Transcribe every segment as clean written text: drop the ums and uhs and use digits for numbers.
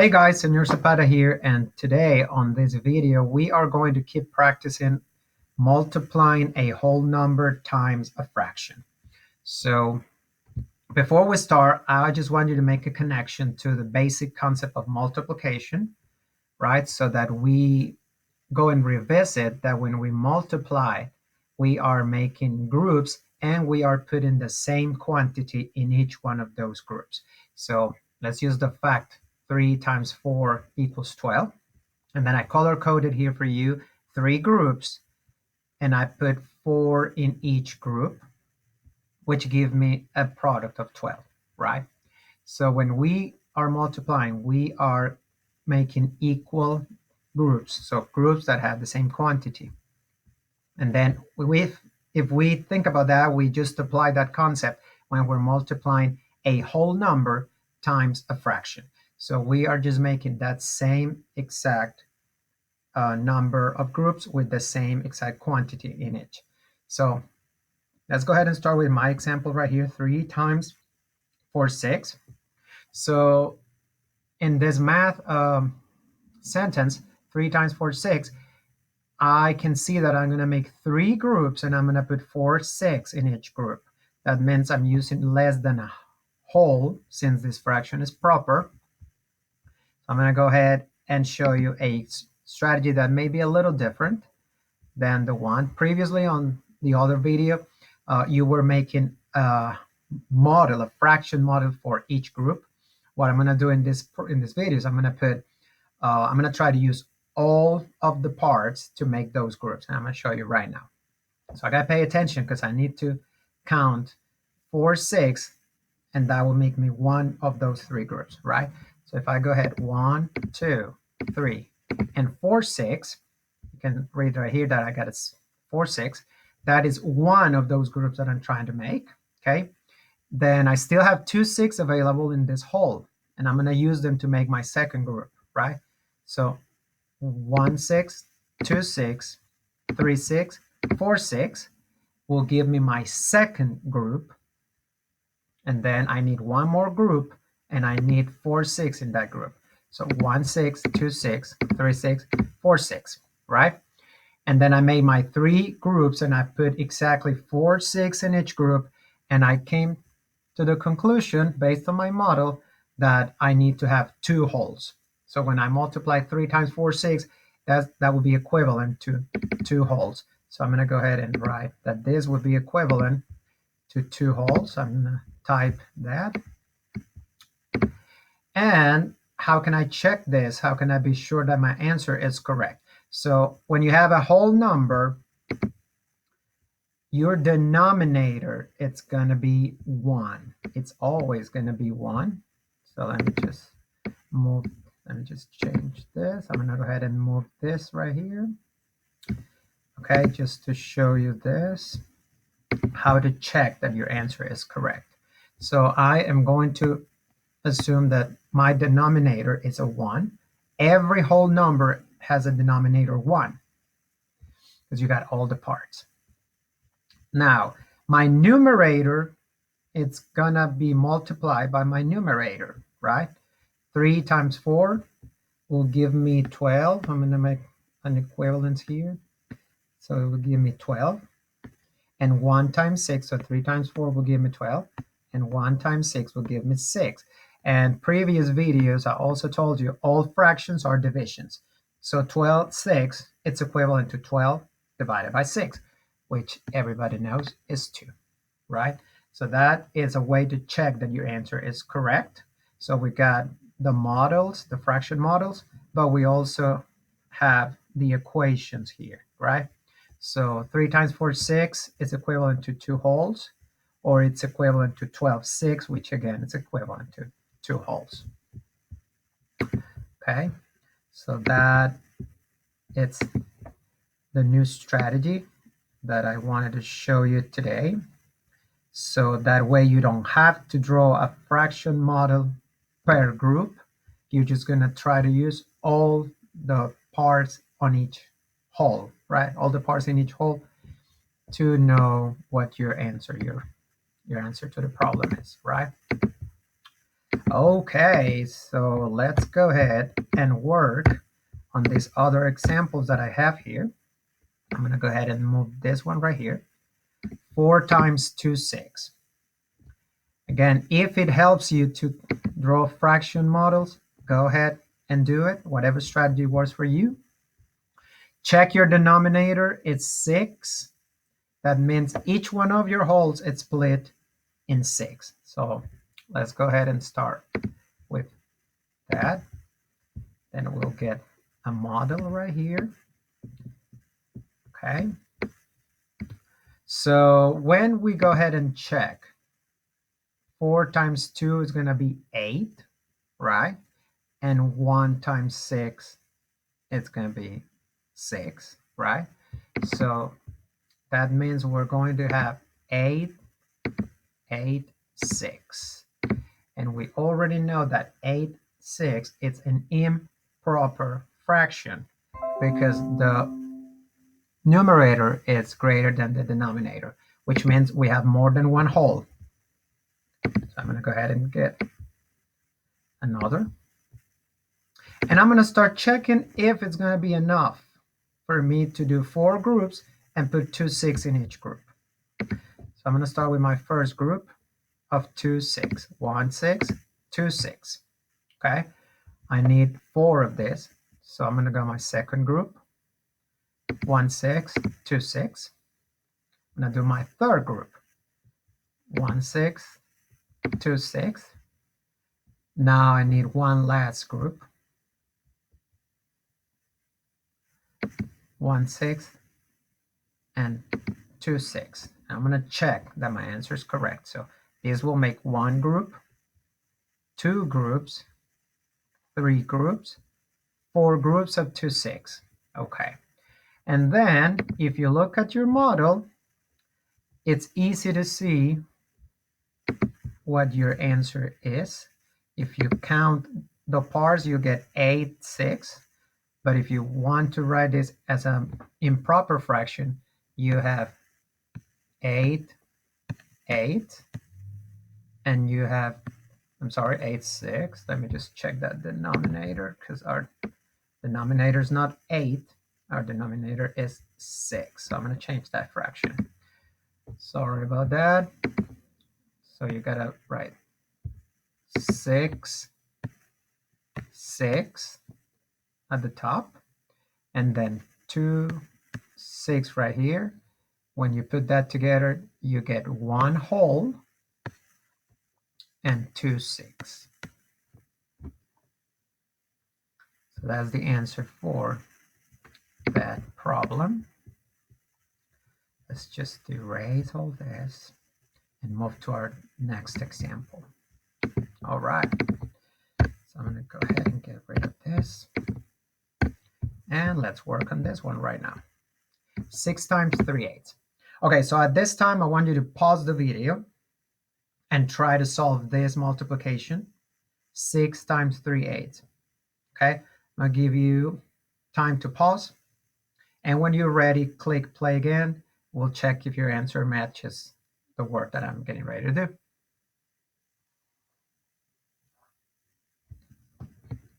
Hey guys, Senor Zapata here, and today on this video we are going to keep practicing multiplying a whole number times a fraction. So before we start, I just want you to make a connection to the basic concept of multiplication, right? So that we go and revisit that when we multiply, we are making groups and we are putting the same quantity in each one of those groups. So let's use the fact 3 times 4 equals 12. And then I color coded here for you 3 groups, and I put 4 in each group, which give me a product of 12, right? So when we are multiplying, we are making equal groups, so groups that have the same quantity. And then if we think about that, we just apply that concept when we're multiplying a whole number times a fraction. So we are just making that same exact number of groups with the same exact quantity in each. So let's go ahead and start with my example right here, 3 times 4, 6. So in this math sentence, 3 times 4, 6, I can see that I'm going to make 3 groups and I'm going to put 4, 6 in each group. That means I'm using less than a whole since this fraction is proper. So I'm going to go ahead and show you a strategy that may be a little different than the one previously on the other video. You were making a model, a fraction model for each group. What I'm going to do in this video is I'm going to try to use all of the parts to make those groups, and I'm going to show you right now. So I got to pay attention because I need to count 4, 6, and that will make me one of those 3 groups, right? So if I go ahead 1, 2, 3, and 4, 6, you can read right here that I got 4, 6. That is one of those groups that I'm trying to make, okay? Then I still have 2, 6 available in this whole, and I'm going to use them to make my second group, right? So 1, 6, 2, 6, 3, 6, 4, 6 will give me my second group. And then I need one more group, and I need 4, 6 in that group. So 1, 6, 2, 6, 3, 6, 4, 6, right? And then I made my 3 groups, and I put exactly 4, 6 in each group. And I came to the conclusion, based on my model, that I need to have 2 wholes. So when I multiply 3 times 4, 6, that would be equivalent to 2 wholes. So I'm going to go ahead and write that this would be equivalent to 2 wholes. I'm going to type that. And how can I check this? How can I be sure that my answer is correct? So when you have a whole number, your denominator, it's going to be 1. It's always going to be 1. So let me just change this. I'm going to go ahead and move this right here. Okay, just to show you this, how to check that your answer is correct. So I am going to assume that my denominator is a 1. Every whole number has a denominator 1 because you got all the parts. Now, my numerator, it's gonna be multiplied by my numerator, right? 3 times 4 will give me 12. I'm gonna make an equivalence here. So it will give me 12. And 1 times 6, so 3 times 4 will give me 12. And 1 times 6 will give me 6. And previous videos, I also told you all fractions are divisions. So 12, 6, it's equivalent to 12 divided by 6, which everybody knows is 2, right? So that is a way to check that your answer is correct. So we got the models, the fraction models, but we also have the equations here, right? So 3 times 4, 6 is equivalent to 2 wholes, or it's equivalent to 12, 6, which again is equivalent to 2 wholes. Okay, so that it's the new strategy that I wanted to show you today. So that way you don't have to draw a fraction model per group. You're just going to try to use all the parts on each whole, right? All the parts in each whole to know what your answer to the problem is, right? Okay, so let's go ahead and work on these other examples that I have here. I'm going to go ahead and move this one right here. 4 times 2, 6. Again, if it helps you to draw fraction models, go ahead and do it, whatever strategy works for you. Check your denominator, it's 6. That means each one of your wholes is split in 6. So let's go ahead and start with that. Then we'll get a model right here. Okay. So when we go ahead and check, 4 times 2 is going to be 8, right? And 1 times 6, it's going to be 6, right? So that means we're going to have 8, 8, 6. And we already know that 8, 6 is an improper fraction because the numerator is greater than the denominator, which means we have more than one whole. So I'm going to go ahead and get another. And I'm going to start checking if it's going to be enough for me to do 4 groups and put 2, 6 in each group. So I'm going to start with my first group of 2, 6. 1, 6, 2, 6. Okay. I need 4 of this. So I'm going to go my second group. 1, 6, 2, 6. I'm going to do my third group. 1, 6, 2, 6. Now I need one last group. 1, 6, and 2, 6. I'm going to check that my answer is correct. So this will make 1 group, 2 groups, 3 groups, 4 groups of 2, 6. Okay. And then if you look at your model, it's easy to see what your answer is. If you count the parts, you get 8, 6. But if you want to write this as an improper fraction, you have 8, 8, and you have, I'm sorry, 8, 6. Let me just check that denominator because our denominator is not 8. Our denominator is 6. So I'm going to change that fraction. Sorry about that. So you got to write 6, 6 at the top, and then 2, 6 right here. When you put that together, you get 1 whole and 2, 6. So that's the answer for that problem. Let's just erase all this and move to our next example. All right. So I'm going to go ahead and get rid of this. And let's work on this one right now. 6 times 3 eighths. Okay, so at this time, I want you to pause the video and try to solve this multiplication. 6 times 3 eighths. Okay, I'll give you time to pause. And when you're ready, click play again. We'll check if your answer matches the work that I'm getting ready to do.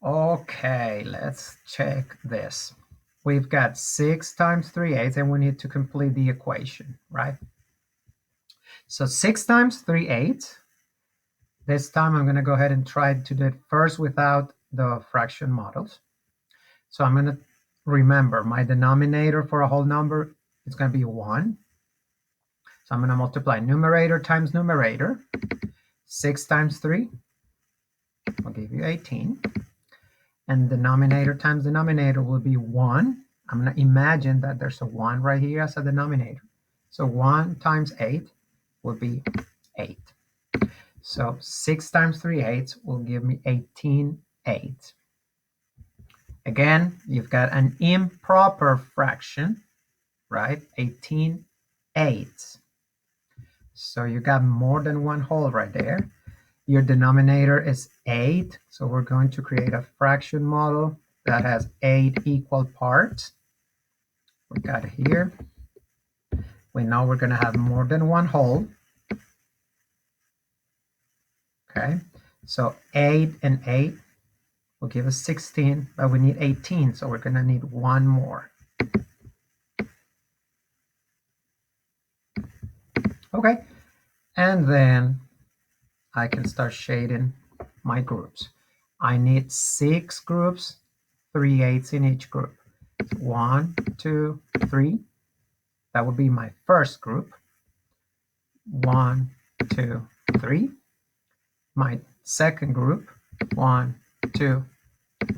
Okay, let's check this. We've got 6 times 3 eighths, and we need to complete the equation, right? So 6 times 3 eighths. This time I'm going to go ahead and try to do it first without the fraction models. So I'm going to remember my denominator for a whole number is going to be 1. So I'm going to multiply numerator times numerator. 6 times 3 will give you 18. And denominator times denominator will be 1. I'm going to imagine that there's a 1 right here as a denominator. So 1 times 8 will be 8. So 6 times 3 eighths will give me 18 eighths. Again, you've got an improper fraction, right? 18 eighths. So you got more than one whole right there. Your denominator is 8, so we're going to create a fraction model that has 8 equal parts. We got it here. We know we're going to have more than one whole. Okay, So 8 and 8 will give us 16, but we need 18, so we're going to need one more. Okay, and then I can start shading my groups. I need 6 groups, 3 eighths in each group. 1, 2, 3. That would be my first group. 1, 2, 3. My second group. 1, 2,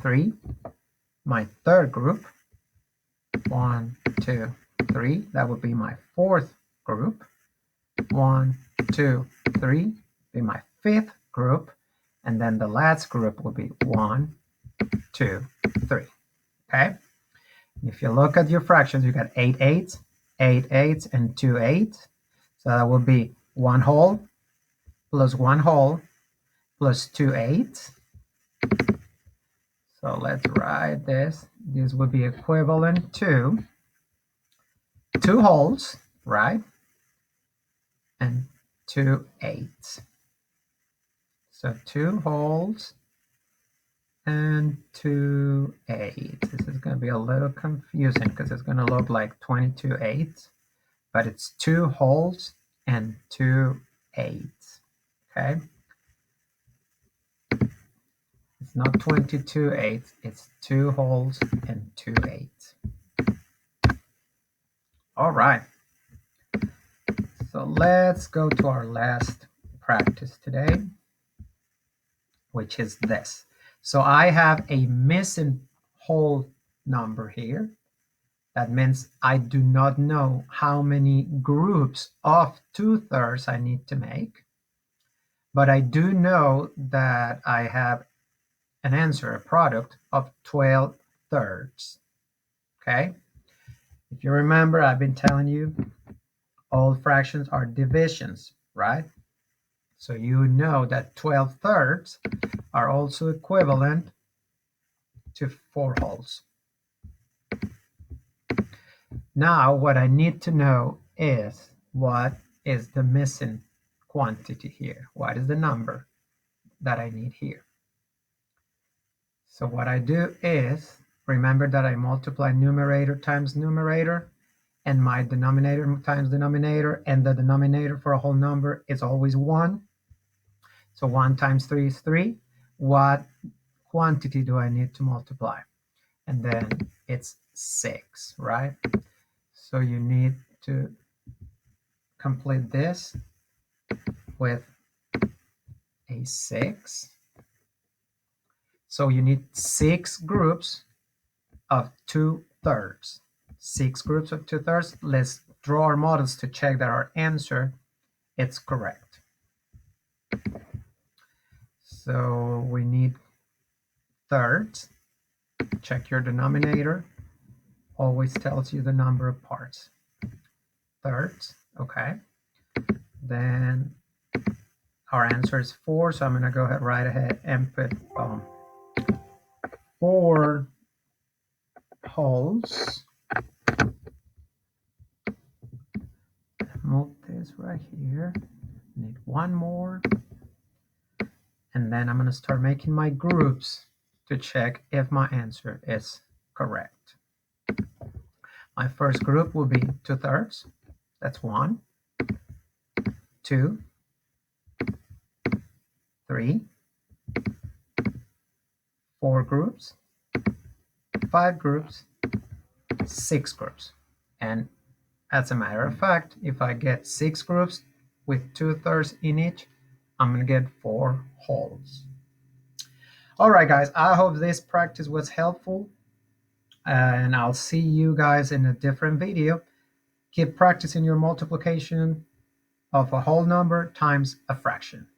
3. My third group. 1, 2, 3. That would be my fourth group. 1, 2, 3. Be my fifth group. And then the last group will be 1, 2, 3. Okay? If you look at your fractions, you got 8 eighths, 8 eighths, and 2 eighths. So that will be 1 whole plus 1 whole plus 2 eighths. So let's write this. This would be equivalent to 2 wholes, right? And 2 eighths. So 2 wholes and 2 eighths. This is going to be a little confusing because it's going to look like 22 eighths, but it's 2 wholes and 2 eighths. Okay? It's not 22 eighths, it's 2 wholes and 2 eighths. All right. So let's go to our last practice today, which is this. So I have a missing whole number here. That means I do not know how many groups of 2/3 I need to make, but I do know that I have an answer, a product of 12 thirds. Okay? If you remember, I've been telling you all fractions are divisions, right? So you know that 12 thirds are also equivalent to 4 wholes. Now, what I need to know is what is the missing quantity here? What is the number that I need here? So what I do is, remember that I multiply numerator times numerator, and my denominator times denominator, and the denominator for a whole number is always 1. So 1 times 3 is 3. What quantity do I need to multiply? And then it's 6, right? So you need to complete this with a 6. So you need 6 groups of 2/3. 6 groups of 2/3. Let's draw our models to check that our answer is correct. So we need thirds. Check your denominator. Always tells you the number of parts. Thirds, okay. Then our answer is 4, so I'm going to go ahead right ahead and put 4 wholes. Move this right here. Need one more. And then I'm going to start making my groups to check if my answer is correct. My first group will be 2/3. That's 1, 2, 3, 4 groups, 5 groups, 6 groups. And as a matter of fact, if I get 6 groups with 2/3 in each, I'm going to get 4 wholes. All right, guys, I hope this practice was helpful, and I'll see you guys in a different video. Keep practicing your multiplication of a whole number times a fraction.